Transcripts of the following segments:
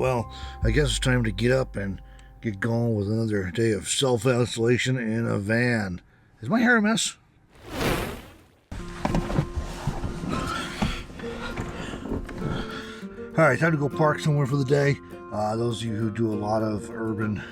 well, I guess it's time to get up and get going with another day of self-isolation in a van. Is my hair a mess? Alright, time to go park somewhere for the day. Those of you who do a lot of urban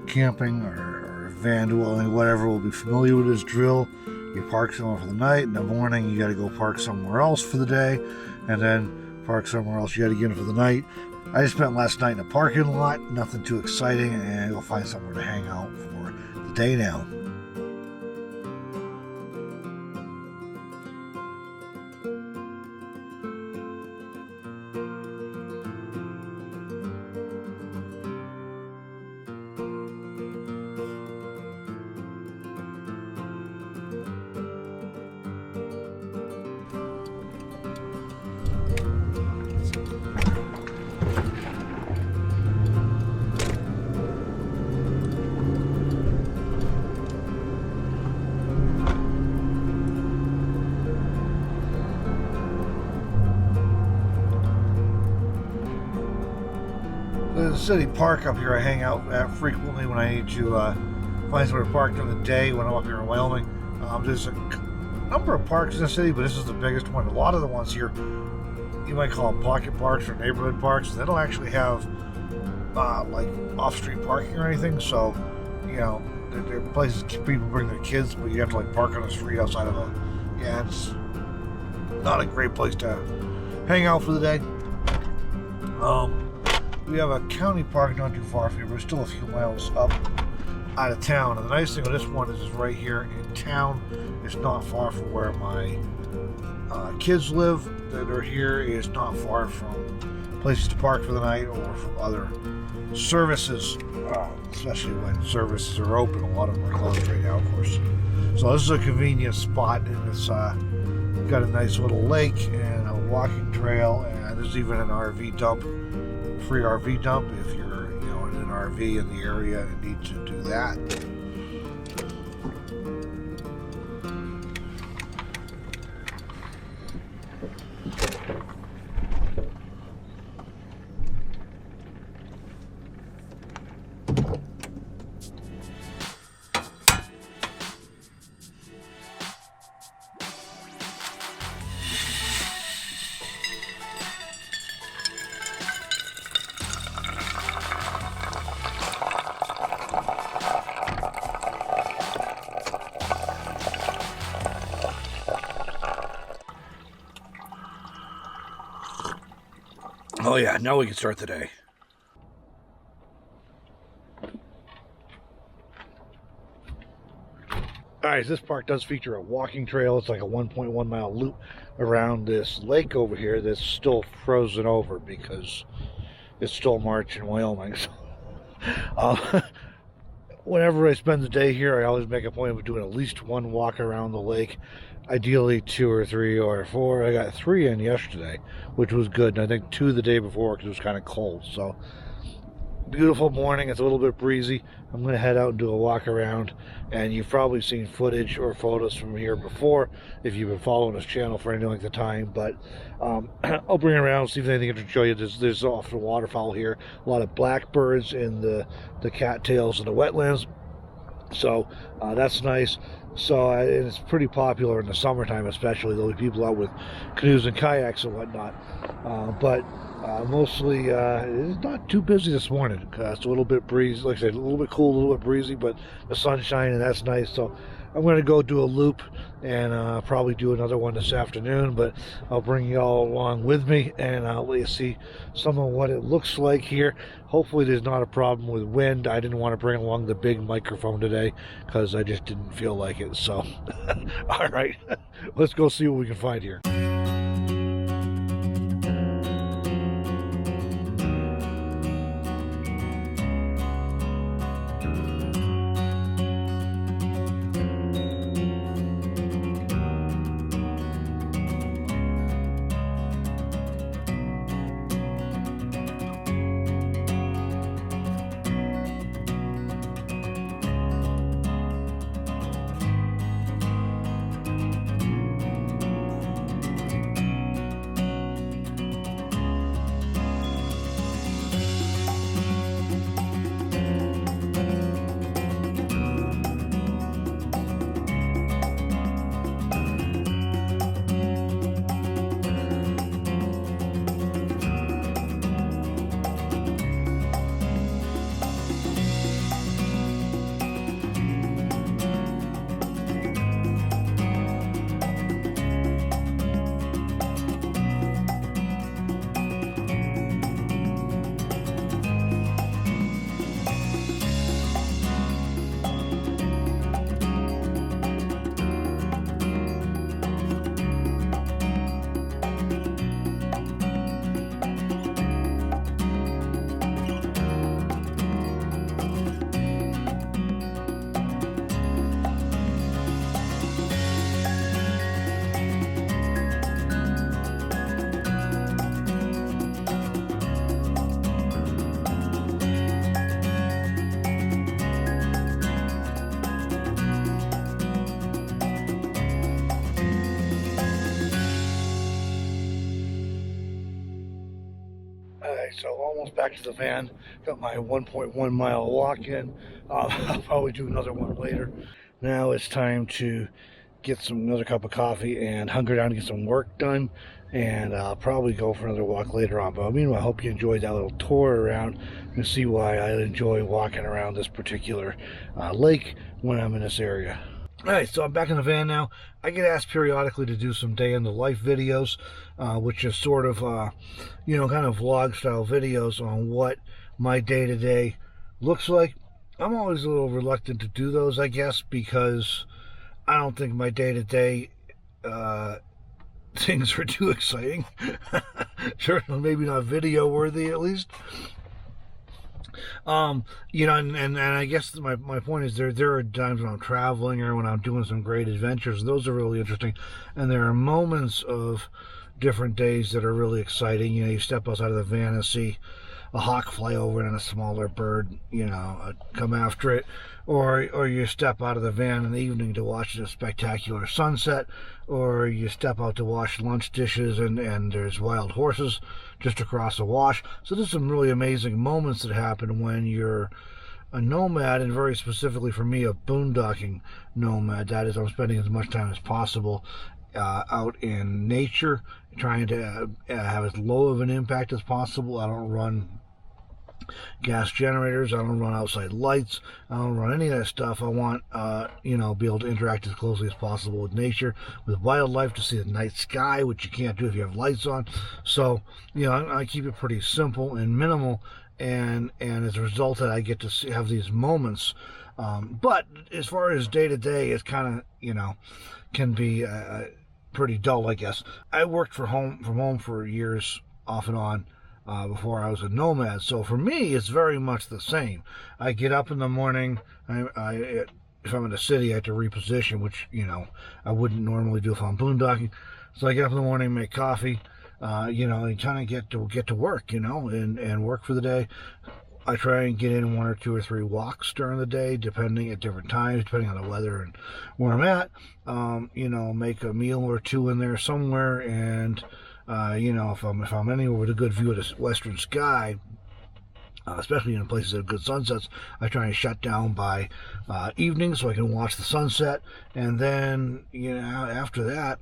camping or van dwelling, whatever, will be familiar with this drill. You park somewhere for the night. In the morning, you got to go park somewhere else for the day, and then park somewhere else. You got to get in for the night. I just spent last night in a parking lot, nothing too exciting, and go find somewhere to hang out for the day now. There's a city park up here I hang out at frequently when I need to find somewhere to park during the day when I'm up here in Wyoming. There's a number of parks in the city, but this is the biggest one. A lot of the ones here, you might call them pocket parks or neighborhood parks. They don't actually have like off-street parking or anything, so you know they're places people bring their kids, but you have to like park on the street outside of it's not a great place to hang out for the day. We have a county park not too far from here, but still a few miles up out of town. And the nice thing with this one is it's right here in town. It's not far from where my kids live that are here. It's not far from places to park for the night or from other services, especially when services are open. A lot of them are closed right now, of course. So this is a convenient spot, and it's got a nice little lake and a walking trail, and there's even an RV dump. Free RV dump if you're in an RV in the area and need to do that. Oh yeah, now we can start the day. Alright, so this park does feature a walking trail. It's like a 1.1 mile loop around this lake over here that's still frozen over because it's still March in Wyoming. So, whenever I spend the day here, I always make a point of doing at least one walk around the lake. Ideally 2 or 3 or 4. I got 3 in yesterday, which was good, and I think 2 the day before because it was kind of cold. So beautiful morning. It's a little bit breezy. I'm going to head out and do a walk around, and you've probably seen footage or photos from here before if you've been following this channel for any length of time. But I'll bring it around, see if there's anything I can show you. There's often waterfowl here, a lot of blackbirds in the cattails and the wetlands. So that's nice. So it's pretty popular in the summertime, especially. There'll be people out with canoes and kayaks and whatnot. But mostly it's not too busy this morning. It's a little bit breezy, like I said, a little bit cool, a little bit breezy, but the sun's shining, that's nice. So I'm going to go do a loop and probably do another one this afternoon, but I'll bring you all along with me and I'll let you see some of what it looks like here. Hopefully there's not a problem with wind. I didn't want to bring along the big microphone today because I just didn't feel like it. So, all right, let's go see what we can find here. So almost back to the van. Got my 1.1 mile walk in. I'll probably do another one later. Now it's time to get another cup of coffee and hunker down to get some work done. And I'll probably go for another walk later on. But meanwhile, I hope you enjoyed that little tour around and see why I enjoy walking around this particular lake when I'm in this area. Alright, so I'm back in the van now. I get asked periodically to do some day in the life videos, which is sort of, you know, kind of vlog style videos on what my day-to-day looks like. I'm always a little reluctant to do those, I guess, because I don't think my day-to-day things are too exciting. Certainly maybe not video worthy, at least. You know, and I guess my point is there are times when I'm traveling or when I'm doing some great adventures. Those are really interesting, and there are moments of different days that are really exciting. You know, you step outside of the van and see a hawk fly over and a smaller bird, you know, come after it, or you step out of the van in the evening to watch a spectacular sunset, or you step out to wash lunch dishes and there's wild horses just across the wash. So there's some really amazing moments that happen when you're a nomad, and very specifically for me, a boondocking nomad. That is, I'm spending as much time as possible out in nature, trying to have as low of an impact as possible. I don't run gas generators, I don't run outside lights, I don't run any of that stuff. I want you know, be able to interact as closely as possible with nature, with wildlife, to see the night sky, which you can't do if you have lights on. So, you know, I keep it pretty simple and minimal, and as a result that I get to have these moments. But as far as day to day, it's kind of, you know, can be pretty dull, I guess. I worked from home for years off and on before I was a nomad. So for me, it's very much the same. I get up in the morning. If I'm in the city, I have to reposition, which, you know, I wouldn't normally do if I'm boondocking. So I get up in the morning, make coffee, you know, and kind of get to work, you know, and work for the day. I try and get in 1 or 2 or 3 walks during the day, depending at different times, depending on the weather and where I'm at. You know, make a meal or two in there somewhere, and you know, if I'm anywhere with a good view of the western sky, especially in places that have good sunsets, I try and shut down by evening so I can watch the sunset. And then, you know, after that,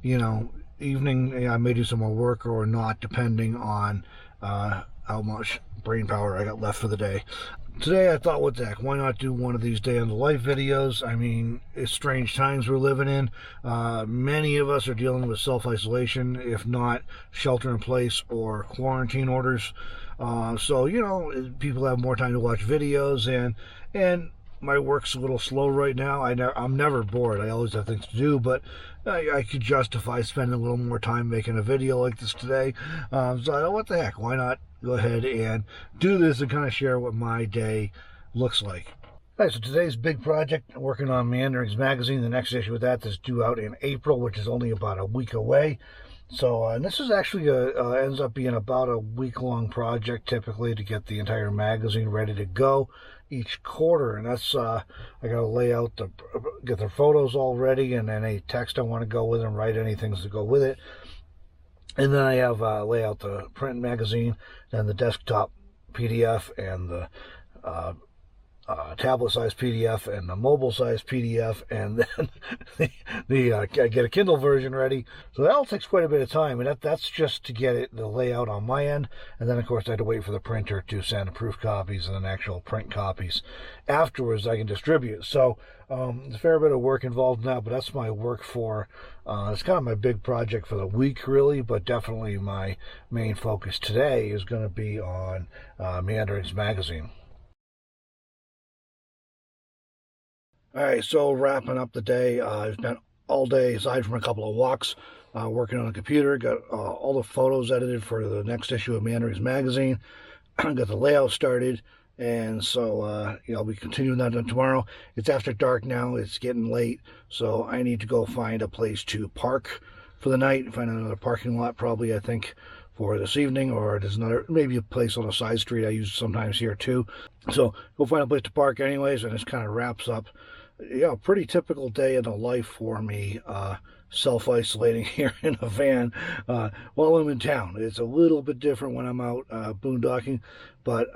you know, evening, I may do some more work or not, depending on how much brain power I got left for the day. Today I thought, what the heck, why not do one of these day in the life videos? I mean, it's strange times we're living in. Many of us are dealing with self-isolation, if not shelter in place or quarantine orders. So, you know, people have more time to watch videos, and my work's a little slow right now. I'm never bored. I always have things to do, but I could justify spending a little more time making a video like this today. So I thought, what the heck, why not go ahead and do this and kind of share what my day looks like. All right, so today's big project, I'm working on Meanderings Magazine. The next issue of that is due out in April, which is only about a week away. So, and this is actually ends up being about a week-long project, typically, to get the entire magazine ready to go each quarter. And that's, I got to lay out get the photos all ready, and any text I want to go with them, write any things to go with it. And then I have lay out the print magazine, then the desktop PDF, and the tablet-sized PDF, and the mobile-sized PDF, and then I get a Kindle version ready. So that all takes quite a bit of time, and that's just to get the layout on my end. And then, of course, I had to wait for the printer to send proof copies and then actual print copies. Afterwards, I can distribute. So there's a fair bit of work involved in that, but that's my work for, it's kind of my big project for the week, really, but definitely my main focus today is going to be on Meanderings Magazine. All right, so wrapping up the day, I've spent all day, aside from a couple of walks, working on a computer. Got all the photos edited for the next issue of Meanderings Magazine. Got the layout started, and so you know, I'll be continuing that tomorrow. It's after dark now. It's getting late, so I need to go find a place to park for the night, find another parking lot, probably, I think, for this evening, or there's another, maybe a place on a side street I use sometimes here too. So go find a place to park anyways, and this kind of wraps up Yeah, pretty typical day in the life for me, self-isolating here in a van while I'm in town. It's a little bit different when I'm out boondocking, but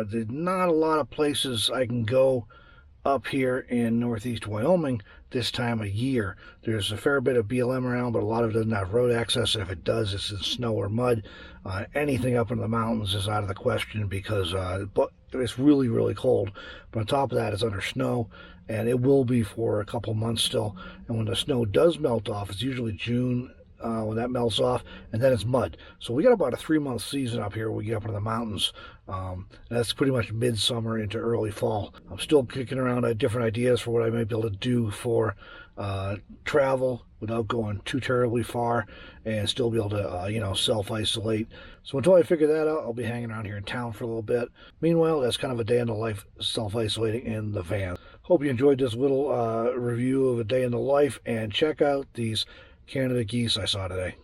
there's not a lot of places I can go up here in northeast Wyoming this time of year. There's a fair bit of BLM around, but a lot of it doesn't have road access, and if it does, it's in snow or mud. Anything up in the mountains is out of the question because but it's really, really cold. But on top of that, it's under snow, and it will be for a couple months still. And when the snow does melt off, it's usually June, when that melts off, and then it's mud. So we got about a 3-month season up here when we get up into the mountains. That's pretty much midsummer into early fall. I'm still kicking around different ideas for what I might be able to do for travel without going too terribly far and still be able to, self-isolate. So until I figure that out, I'll be hanging around here in town for a little bit. Meanwhile, that's kind of a day in the life self-isolating in the van. Hope you enjoyed this little review of a day in the life, and check out these Canada geese I saw today.